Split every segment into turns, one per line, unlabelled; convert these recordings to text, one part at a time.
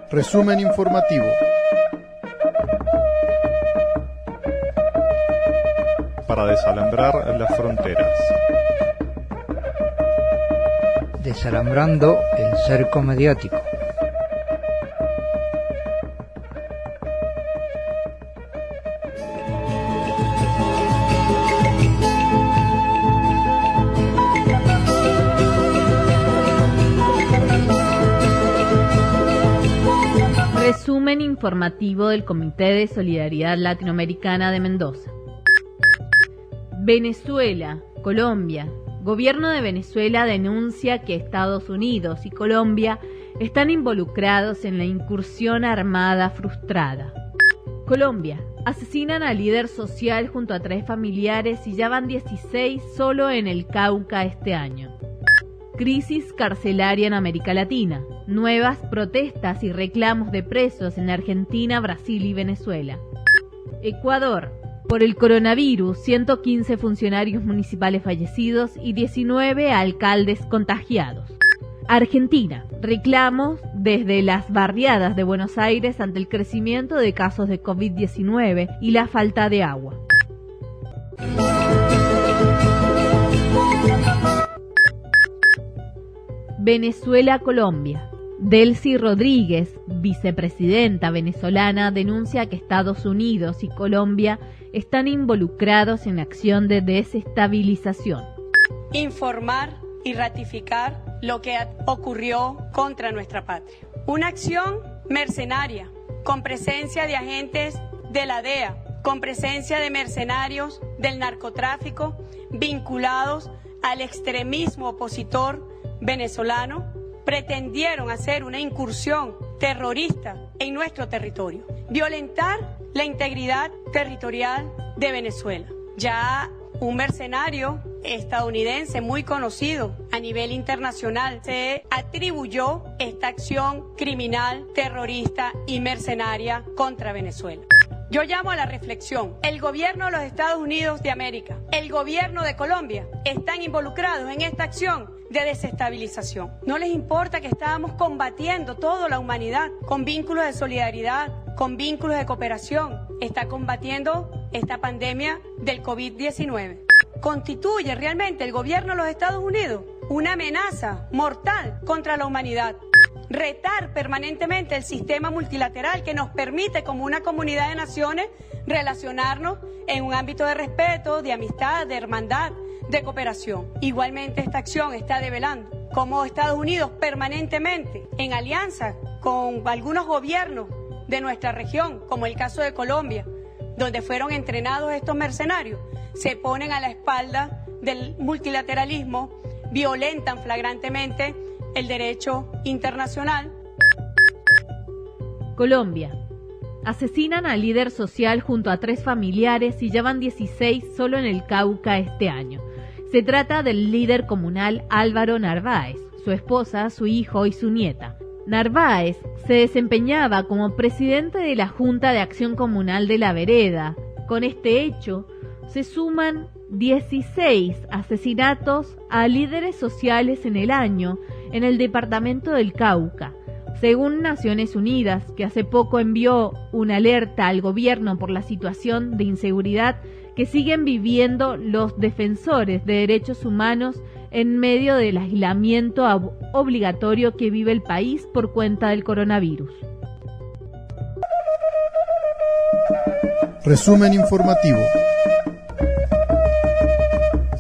Resumen informativo.
Para desalambrar las fronteras.
Desalambrando el cerco mediático.
Resumen informativo del Comité de Solidaridad Latinoamericana de Mendoza. Venezuela, Colombia. Gobierno de Venezuela denuncia que Estados Unidos y Colombia están involucrados en la incursión armada frustrada. Colombia. Asesinan al líder social junto a 3 familiares y ya van 16 solo en el Cauca este año. Crisis carcelaria en América Latina. Nuevas protestas y reclamos de presos en Argentina, Brasil y Venezuela. Ecuador. Por el coronavirus, 115 funcionarios municipales fallecidos y 19 alcaldes contagiados. Argentina. Reclamos desde las barriadas de Buenos Aires ante el crecimiento de casos de COVID-19 y la falta de agua. Venezuela, Colombia. Delcy Rodríguez, vicepresidenta venezolana, denuncia que Estados Unidos y Colombia están involucrados en acción de desestabilización.
Informar y ratificar lo que ocurrió contra nuestra patria. Una acción mercenaria, con presencia de agentes de la DEA, con presencia de mercenarios del narcotráfico vinculados al extremismo opositor venezolano, pretendieron hacer una incursión terrorista en nuestro territorio, violentar la integridad territorial de Venezuela. Ya un mercenario estadounidense muy conocido a nivel internacional se atribuyó esta acción criminal, terrorista y mercenaria contra Venezuela. Yo llamo a la reflexión. El gobierno de los Estados Unidos de América, el gobierno de Colombia, están involucrados en esta acción de desestabilización. No les importa que estábamos combatiendo toda la humanidad con vínculos de solidaridad, con vínculos de cooperación. Está combatiendo esta pandemia del COVID-19. ¿Constituye realmente el gobierno de los Estados Unidos una amenaza mortal contra la humanidad? Retar permanentemente el sistema multilateral que nos permite como una comunidad de naciones relacionarnos en un ámbito de respeto, de amistad, de hermandad, de cooperación. Igualmente esta acción está develando cómo Estados Unidos permanentemente, en alianza con algunos gobiernos de nuestra región, como el caso de Colombia, donde fueron entrenados estos mercenarios, se ponen a la espalda del multilateralismo, violentan flagrantemente el derecho internacional.
Colombia. Asesinan al líder social junto a 3 familiares y ya van 16 solo en el Cauca este año. Se trata del líder comunal Álvaro Narváez, su esposa, su hijo y su nieta. Narváez se desempeñaba como presidente de la Junta de Acción Comunal de La Vereda. Con este hecho, se suman 16 asesinatos a líderes sociales en el año en el departamento del Cauca. Según Naciones Unidas, que hace poco envió una alerta al gobierno por la situación de inseguridad que siguen viviendo los defensores de derechos humanos en medio del aislamiento obligatorio que vive el país por cuenta del coronavirus.
Resumen informativo.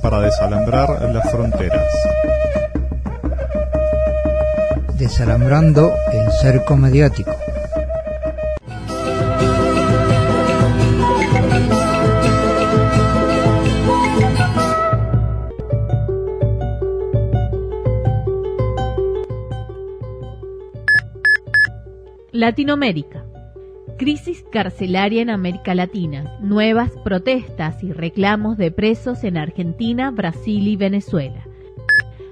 Para desalambrar las fronteras.
Desalambrando el cerco mediático.
Latinoamérica. Crisis carcelaria en América Latina. Nuevas protestas y reclamos de presos en Argentina, Brasil y Venezuela.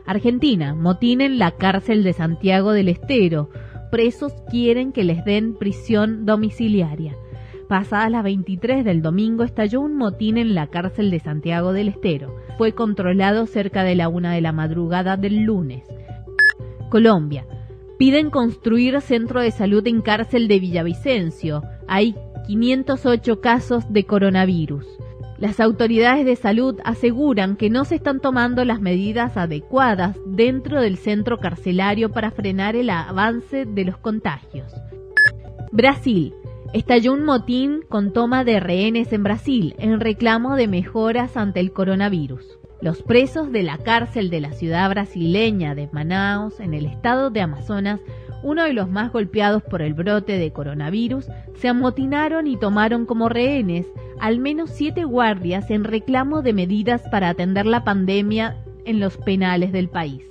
Argentina, motín en la cárcel de Santiago del Estero. Presos quieren que les den prisión domiciliaria. Pasadas las 23 del domingo estalló un motín en la cárcel de Santiago del Estero. Fue controlado cerca de la 1 de la madrugada del lunes. Colombia. Piden construir centro de salud en cárcel de Villavicencio. Hay 508 casos de coronavirus. Las autoridades de salud aseguran que no se están tomando las medidas adecuadas dentro del centro carcelario para frenar el avance de los contagios. Brasil. Estalló un motín con toma de rehenes en Brasil en reclamo de mejoras ante el coronavirus. Los presos de la cárcel de la ciudad brasileña de Manaus, en el estado de Amazonas, uno de los más golpeados por el brote de coronavirus, se amotinaron y tomaron como rehenes al menos 7 guardias en reclamo de medidas para atender la pandemia en los penales del país.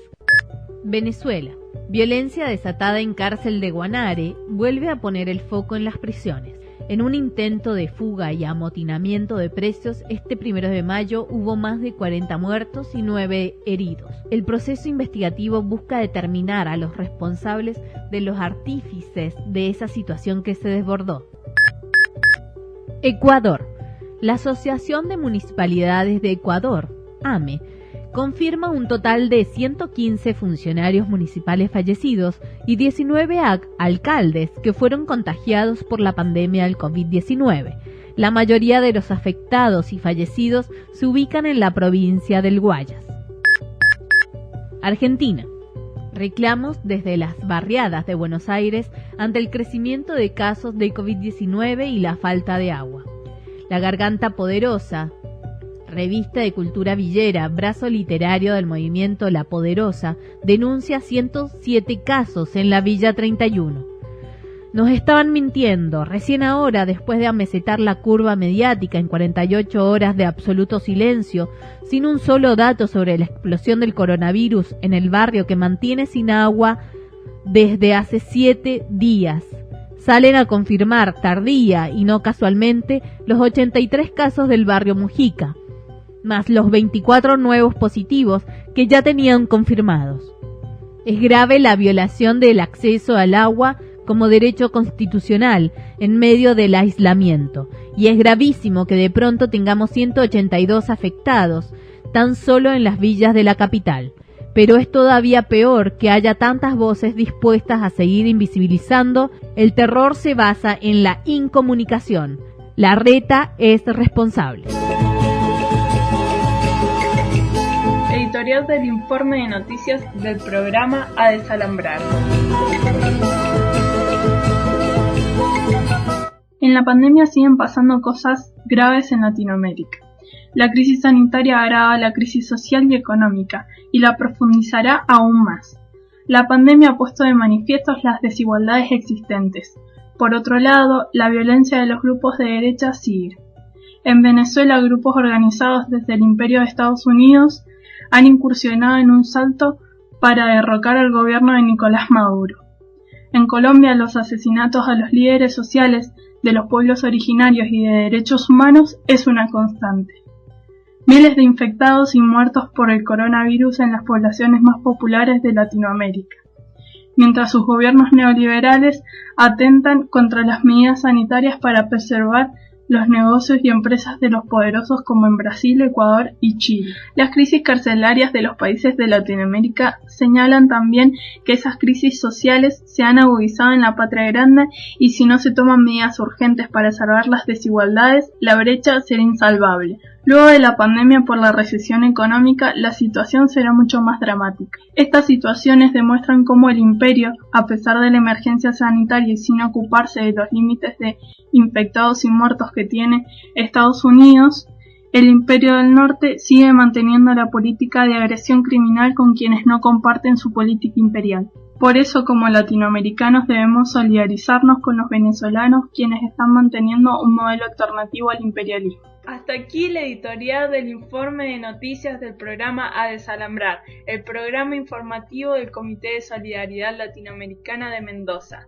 Venezuela. Violencia desatada en cárcel de Guanare vuelve a poner el foco en las prisiones. En un intento de fuga y amotinamiento de presos, este 1 de mayo hubo más de 40 muertos y 9 heridos. El proceso investigativo busca determinar a los responsables de los artífices de esa situación que se desbordó. Ecuador. La Asociación de Municipalidades de Ecuador, AME, confirma un total de 115 funcionarios municipales fallecidos y 19 alcaldes que fueron contagiados por la pandemia del COVID-19. La mayoría de los afectados y fallecidos se ubican en la provincia del Guayas. Argentina. Reclamos desde las barriadas de Buenos Aires ante el crecimiento de casos de COVID-19 y la falta de agua. La Garganta Poderosa, revista de cultura villera, brazo literario del movimiento La Poderosa, denuncia 107 casos en la Villa 31. Nos estaban mintiendo. Recién ahora, después de amesetar la curva mediática en 48 horas de absoluto silencio, sin un solo dato sobre la explosión del coronavirus en el barrio que mantiene sin agua desde hace 7 días, salen a confirmar tardía y no casualmente los 83 casos del barrio Mujica, más los 24 nuevos positivos que ya tenían confirmados. Es grave la violación del acceso al agua como derecho constitucional en medio del aislamiento, y es gravísimo que de pronto tengamos 182 afectados tan solo en las villas de la capital. Pero es todavía peor que haya tantas voces dispuestas a seguir invisibilizando. El terror se basa en la incomunicación. La reta es responsable.
Editorial del informe de noticias del programa A Desalambrar. En la pandemia siguen pasando cosas graves en Latinoamérica. La crisis sanitaria agrava la crisis social y económica y la profundizará aún más. La pandemia ha puesto de manifiesto las desigualdades existentes. Por otro lado, la violencia de los grupos de derecha sigue. En Venezuela, grupos organizados desde el Imperio de Estados Unidos han incursionado en un salto para derrocar al gobierno de Nicolás Maduro. En Colombia, los asesinatos a los líderes sociales de los pueblos originarios y de derechos humanos es una constante. Miles de infectados y muertos por el coronavirus en las poblaciones más populares de Latinoamérica, mientras sus gobiernos neoliberales atentan contra las medidas sanitarias para preservar los negocios y empresas de los poderosos como en Brasil, Ecuador y Chile. Las crisis carcelarias de los países de Latinoamérica señalan también que esas crisis sociales se han agudizado en la patria grande y si no se toman medidas urgentes para salvar las desigualdades, la brecha será insalvable. Luego de la pandemia por la recesión económica, la situación será mucho más dramática. Estas situaciones demuestran cómo el imperio, a pesar de la emergencia sanitaria y sin ocuparse de los límites de infectados y muertos que tiene Estados Unidos, el imperio del norte sigue manteniendo la política de agresión criminal con quienes no comparten su política imperial. Por eso, como latinoamericanos, debemos solidarizarnos con los venezolanos, quienes están manteniendo un modelo alternativo al imperialismo. Hasta aquí la editorial del informe de noticias del programa A Desalambrar, el programa informativo del Comité de Solidaridad Latinoamericana de Mendoza.